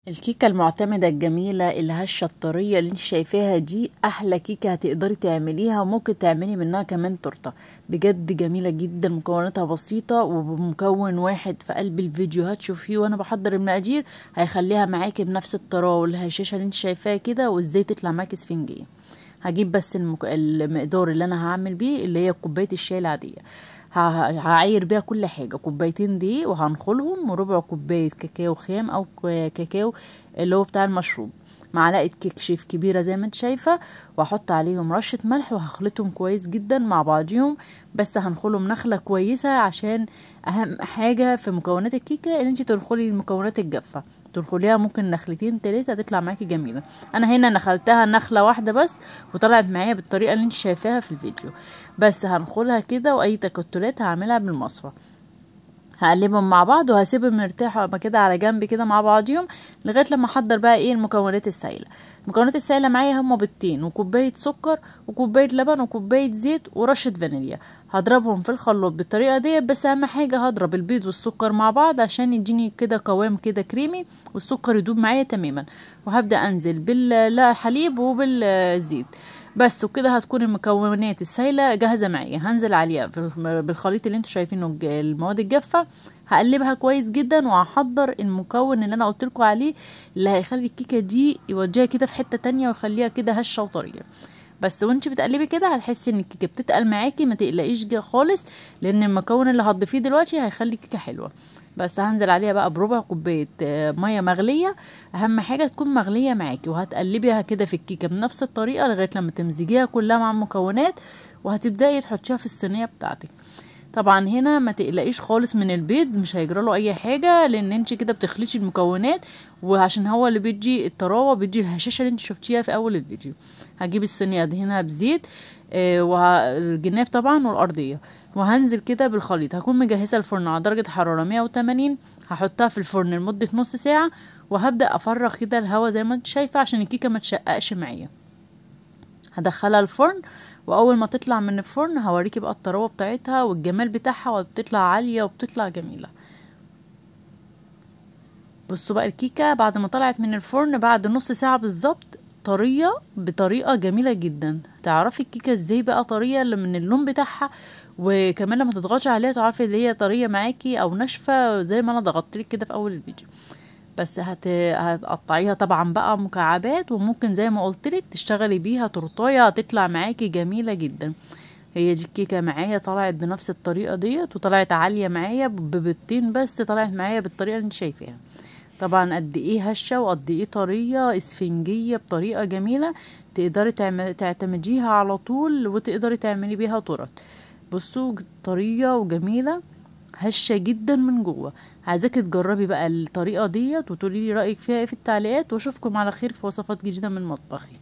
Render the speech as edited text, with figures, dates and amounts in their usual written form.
الكيكة المعتمدة الجميلة الهشة الطرية اللي انت شايفاها دي احلى كيكة هتقدري تعمليها، وممكن تعملي منها كمان تورته. بجد جميلة جدا، مكوناتها بسيطة وبمكون واحد في قلب الفيديو هتشوفيه وانا بحضر المقادير هيخليها معاكي بنفس الطراوة والهشاشة اللي انت شايفاها كده، وازاي تطلع معاكي اسفنجية. هجيب بس المقدار اللي انا هعمل بيه اللي هي كوباية الشاي العادية، هعاير بيها كل حاجة. كوبايتين دي وهنخلهم، وربع كوباية كاكاو خام او كاكاو اللي هو بتاع المشروب، معلقة كيك شيف كبيرة زي ما انت شايفة، واحط عليهم رشة ملح وهخلطهم كويس جدا مع بعضيهم. بس هنخلهم نخلة كويسة، عشان اهم حاجة في مكونات الكيكة ان انت تنخلي المكونات الجافة، تدخليها ممكن نخلتين تلاتة هتطلع معاكي جميلة. انا هنا نخلتها نخلة واحدة بس وطلعت معايا بالطريقة اللي انت شايفاها في الفيديو. بس هنخلها كده، واي تكتلات هعملها بالمصفى. هقلبهم مع بعض وهسيبهم يرتاحوا كده على جنب كده مع بعضيهم لغايه لما احضر بقى ايه المكونات السائله. المكونات السائله معايا هما بيضتين وكوبايه سكر وكوبايه لبن وكوبايه زيت ورشه فانيليا. هضربهم في الخلاط بالطريقه دي، بس اهم حاجه هضرب البيض والسكر مع بعض عشان يديني كده قوام كده كريمي، والسكر يدوب معايا تماما. وهبدا انزل بالحليب وبالزيت بس، وكده هتكون المكونات السائله جاهزه معايا. هنزل عليها بالخليط اللي انتوا شايفينه المواد الجافه، هقلبها كويس جدا، وهحضر المكون اللي انا قلتلكوا عليه اللي هيخلي الكيكه دي يوديها كده في حته تانية ويخليها كده هشه وطريه. بس وانت بتقلبي كده هتحسي ان الكيكه بتتقل معاكي، ما تقلقيش خالص، لان المكون اللي هتضيفيه دلوقتي هيخلي الكيكه حلوه. بس هنزل عليها بقى بربع كوبايه ميه مغليه، اهم حاجه تكون مغليه معاكي، وهتقلبيها كده في الكيكه بنفس الطريقه لغايه لما تمزجيها كلها مع المكونات، وهتبداي تحطيها في الصينيه بتاعتك. طبعا هنا ما تقلقيش خالص من البيض، مش هيجراله اي حاجه، لان انت كده بتخلطي المكونات، وعشان هو اللي بيدي الطراوه بيدي الهشاشه اللي انت شفتيها في اول الفيديو. هجيب الصينيه ادهنها بزيت والجناب طبعا والارضيه، وهنزل كده بالخليط. هكون مجهزه الفرن على درجه حراره 180، هحطها في الفرن لمده نص ساعه، وهبدا افرغ كده الهواء زي ما انت شايفه عشان الكيكه ما تشققش معايا. هدخلها الفرن، واول ما تطلع من الفرن هوريكي بقى الطراوه بتاعتها والجمال بتاعها، وبتطلع عاليه وبتطلع جميله. بصوا بقى الكيكه بعد ما طلعت من الفرن بعد نص ساعه بالظبط، طريه بطريقه جميله جدا. تعرفي الكيكه ازاي بقى طريه من اللون بتاعها، وكمان لما تضغطي عليها تعرفي ان هي طريه معاكي او ناشفه زي ما انا ضغطتلك كده في اول الفيديو. بس هتقطعيها طبعا بقى مكعبات، وممكن زي ما قلتلك تشتغلي بيها تورتايه هتطلع معاكي جميله جدا. هي دي الكيكه معايا طلعت بنفس الطريقه ديت، وطلعت عاليه معايا ببيضتين بس، طلعت معايا بالطريقه اللي انت شايفاها. طبعا قد ايه هشه وقد ايه طريه اسفنجيه بطريقه جميله، تقدري تعتمديها على طول وتقدري تعملي بيها تورت. بصوا طريه وجميله هشه جدا من جوه. عايزاكي تجربي بقى الطريقه ديت وتقولي لي رايك فيها ايه في التعليقات، واشوفكم على خير في وصفات جديده من مطبخي.